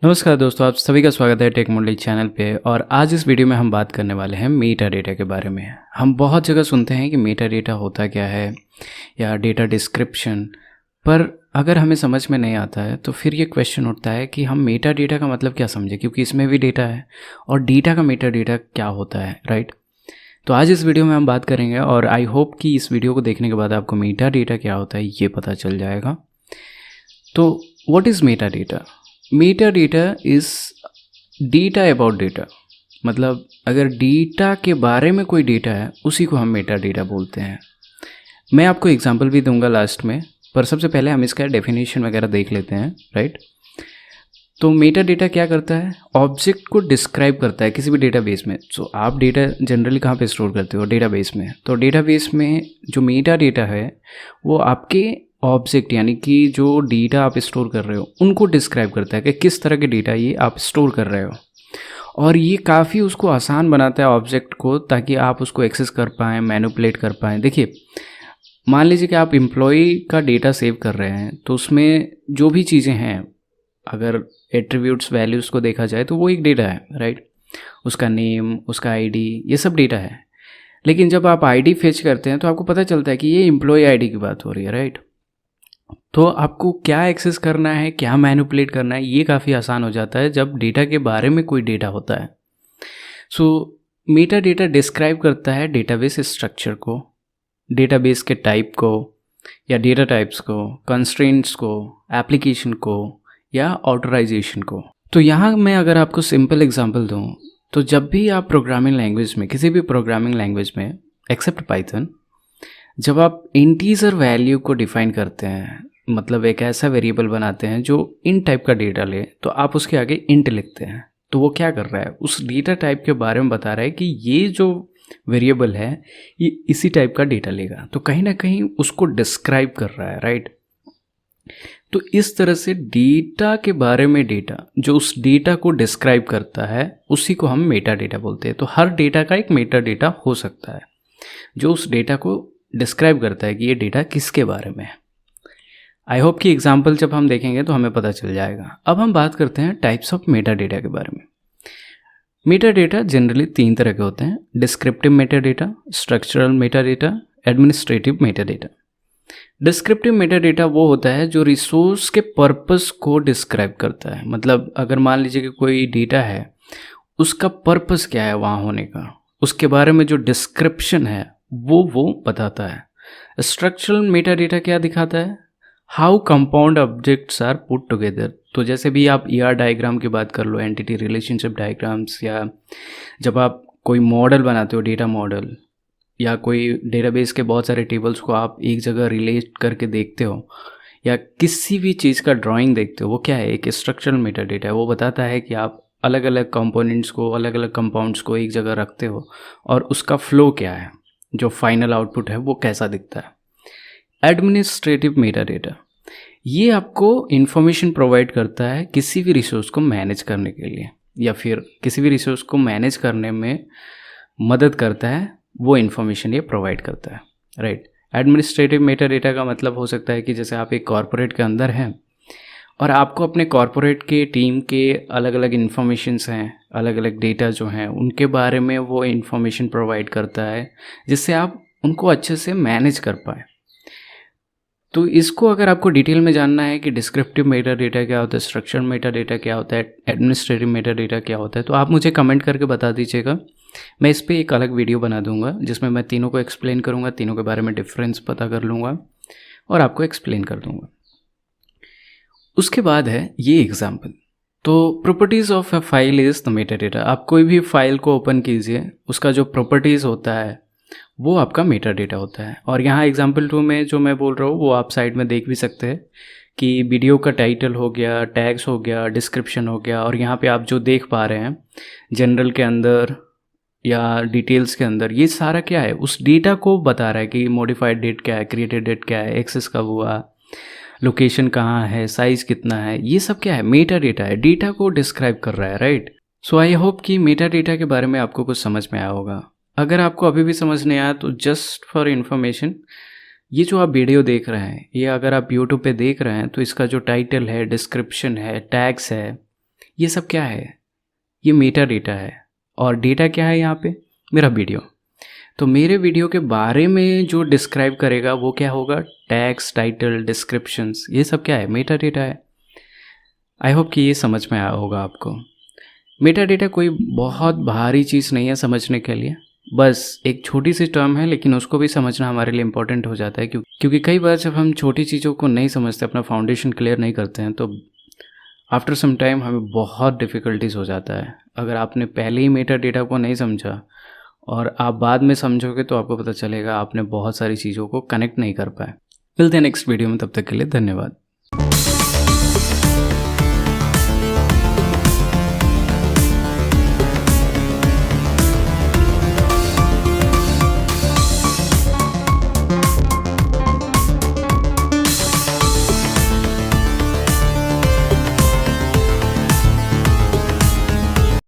नमस्कार दोस्तों, आप सभी का स्वागत है टेक मुरली चैनल पे। और आज इस वीडियो में हम बात करने वाले हैं मेटा डेटा के बारे में। हम बहुत जगह सुनते हैं कि मेटा डेटा होता क्या है या डेटा डिस्क्रिप्शन, पर अगर हमें समझ में नहीं आता है तो फिर ये क्वेश्चन उठता है कि हम मेटा डेटा का मतलब क्या समझें, क्योंकि इसमें भी डेटा है और डेटा का मेटा डेटा क्या होता है, राइट। तो आज इस वीडियो में हम बात करेंगे और आई होप कि इस वीडियो को देखने के बाद आपको मेटा डेटा क्या होता है ये पता चल जाएगा। तो what is Meta data? Meta data is data about data. मतलब अगर डेटा के बारे में कोई डेटा है उसी को हम मेटा डेटा बोलते हैं। मैं आपको एग्जांपल भी दूंगा लास्ट में, पर सबसे पहले हम इसका डेफिनेशन वगैरह देख लेते हैं, राइट। तो मेटा डेटा क्या करता है? ऑब्जेक्ट को डिस्क्राइब करता है किसी भी डेटाबेस में। सो आप डेटा जनरली कहाँ पे स्टोर करते हो? डेटाबेस में। तो डेटाबेस में जो मेटा डेटा है वो आपके ऑब्जेक्ट यानी कि जो डेटा आप स्टोर कर रहे हो उनको डिस्क्राइब करता है कि किस तरह के डेटा ये आप स्टोर कर रहे हो। और ये काफ़ी उसको आसान बनाता है ऑब्जेक्ट को, ताकि आप उसको एक्सेस कर पाएँ, मैनिपुलेट कर पाएँ। देखिए, मान लीजिए कि आप एम्प्लॉय का डेटा सेव कर रहे हैं, तो उसमें जो भी चीज़ें हैं, अगर एट्रीब्यूट्स वैल्यूज़ को देखा जाए तो वो एक डेटा है, राइट। उसका नेम, उसका आईडी, ये सब डेटा है। लेकिन जब आप आईडी फेच करते हैं तो आपको पता चलता है कि ये एम्प्लॉय आईडी की बात हो रही है, राइट। तो आपको क्या एक्सेस करना है, क्या मैनिपुलेट करना है, ये काफ़ी आसान हो जाता है जब डेटा के बारे में कोई डेटा होता है। सो मेटा डेटा डिस्क्राइब करता है डेटाबेस स्ट्रक्चर को, डेटाबेस के टाइप को या डेटा टाइप्स को, कंस्ट्रेंट्स को, एप्लीकेशन को या ऑथराइजेशन को। तो यहाँ मैं अगर आपको सिंपल एग्जांपल दूँ, तो जब भी आप प्रोग्रामिंग लैंग्वेज में, किसी भी प्रोग्रामिंग लैंग्वेज में एक्सेप्ट पाइथन, जब आप इंटीजर वैल्यू को डिफाइन करते हैं, मतलब एक ऐसा वेरिएबल बनाते हैं जो इन टाइप का डेटा ले, तो आप उसके आगे इंट लिखते हैं। तो वो क्या कर रहा है? उस डेटा टाइप के बारे में बता रहा है कि ये जो वेरिएबल है ये इसी टाइप का डेटा लेगा। तो कहीं ना कहीं उसको डिस्क्राइब कर रहा है, राइट। तो इस तरह से डेटा के बारे में डेटा जो उस डेटा को डिस्क्राइब करता है उसी को हम मेटा डेटा बोलते हैं। तो हर डेटा का एक मेटा डेटा हो सकता है जो उस डेटा को डिस्क्राइब करता है कि ये डेटा किसके बारे में है। आई होप कि एग्जाम्पल जब हम देखेंगे तो हमें पता चल जाएगा। अब हम बात करते हैं टाइप्स ऑफ मेटा डेटा के बारे में। मेटा डेटा जनरली 3 तरह के होते हैं: descriptive Meta data, structural Meta data, administrative Meta data. Descriptive Meta data वो होता है जो रिसोर्स के पर्पस को डिस्क्राइब करता है। मतलब अगर मान लीजिए कि कोई डेटा है, उसका पर्पस क्या है वहाँ होने का, उसके बारे में जो डिस्क्रिप्शन है वो बताता है। स्ट्रक्चरल मेटा डेटा क्या दिखाता है? How compound objects are put together. तो जैसे भी आप ER डायग्राम की बात कर लो, एंटिटी रिलेशनशिप डायग्राम्स, या जब आप कोई मॉडल बनाते हो, डेटा मॉडल, या कोई डेटाबेस के बहुत सारे टेबल्स को आप एक जगह रिलेट करके देखते हो, या किसी भी चीज़ का ड्राइंग देखते हो, वो क्या है? एक स्ट्रक्चरल मेटा डेटा है। वो बताता है कि आप अलग अलग कंपोनेंट्स को, अलग अलग कंपाउंड्स को एक जगह रखते हो और उसका फ्लो क्या है, जो फाइनल आउटपुट है वो कैसा दिखता है। एडमिनिस्ट्रेटिव मेटा डेटा, ये आपको इन्फॉर्मेशन प्रोवाइड करता है किसी भी रिसोर्स को मैनेज करने के लिए, या फिर किसी भी रिसोर्स को मैनेज करने में मदद करता है, वो इन्फॉर्मेशन ये प्रोवाइड करता है, राइट। एडमिनिस्ट्रेटिव मेटा डेटा का मतलब हो सकता है कि जैसे आप एक कॉरपोरेट के अंदर हैं और आपको अपने कॉरपोरेट के टीम के अलग अलग इन्फॉर्मेशंस हैं, अलग अलग डेटा जो हैं उनके बारे में वो इन्फॉर्मेशन प्रोवाइड करता है, जिससे आप उनको अच्छे से मैनेज कर पाए। तो इसको अगर आपको डिटेल में जानना है कि डिस्क्रिप्टिव मेटा डेटा क्या होता है, स्ट्रक्चर मेटा डेटा क्या होता है, एडमिनिस्ट्रेटिव मेटा डेटा क्या होता है, तो आप मुझे कमेंट करके बता दीजिएगा। मैं इस पर एक अलग वीडियो बना दूंगा जिसमें मैं तीनों को एक्सप्लेन करूंगा, तीनों के बारे में डिफरेंस पता कर लूँगा और आपको एक्सप्लेन कर दूंगा। उसके बाद है ये एग्जाम्पल। तो properties of A file is the Meta data. आप कोई भी फाइल को ओपन कीजिए, उसका जो प्रॉपर्टीज़ होता है वो आपका मेटा डेटा होता है। और यहाँ एग्जाम्पल 2 में जो मैं बोल रहा हूँ वो आप साइड में देख भी सकते हैं कि वीडियो का टाइटल हो गया, टैग्स हो गया, डिस्क्रिप्शन हो गया, और यहाँ पे आप जो देख पा रहे हैं जनरल के अंदर या डिटेल्स के अंदर, ये सारा क्या है? उस डेटा को बता रहा है कि मॉडिफाइड डेट क्या है, क्रिएटेड डेट क्या है, एक्सेस कब हुआ, लोकेशन कहाँ है, साइज़ कितना है, ये सब क्या है? मेटा डेटा है, डेटा को डिस्क्राइब कर रहा है, राइट। सो आई होप कि मेटा डेटा के बारे में आपको कुछ समझ में आया होगा। अगर आपको अभी भी समझ नहीं आया तो जस्ट फॉर इन्फॉर्मेशन, ये जो आप वीडियो देख रहे हैं, ये अगर आप यूट्यूब पे देख रहे हैं तो इसका जो टाइटल है, डिस्क्रिप्शन है, टैग्स है, ये सब क्या है? ये मेटा डेटा है। और डेटा क्या है यहाँ पे? मेरा वीडियो। तो मेरे वीडियो के बारे में जो डिस्क्राइब करेगा वो क्या होगा? टैग्स, टाइटल, डिस्क्रिप्शंस, ये सब क्या है? मेटा डेटा है। आई होप कि ये समझ में आया होगा आपको। मेटा डेटा कोई बहुत भारी चीज़ नहीं है समझने के लिए, बस एक छोटी सी टर्म है, लेकिन उसको भी समझना हमारे लिए इम्पोर्टेंट हो जाता है क्योंकि कई बार जब हम छोटी चीज़ों को नहीं समझते, अपना फाउंडेशन क्लियर नहीं करते हैं, तो आफ्टर सम टाइम हमें बहुत डिफ़िकल्टीज हो जाता है। अगर आपने पहले ही मेटा डेटा को नहीं समझा और आप बाद में समझोगे तो आपको पता चलेगा आपने बहुत सारी चीज़ों को कनेक्ट नहीं कर पाए। मिलते हैं नेक्स्ट वीडियो में, तब तक के लिए धन्यवाद।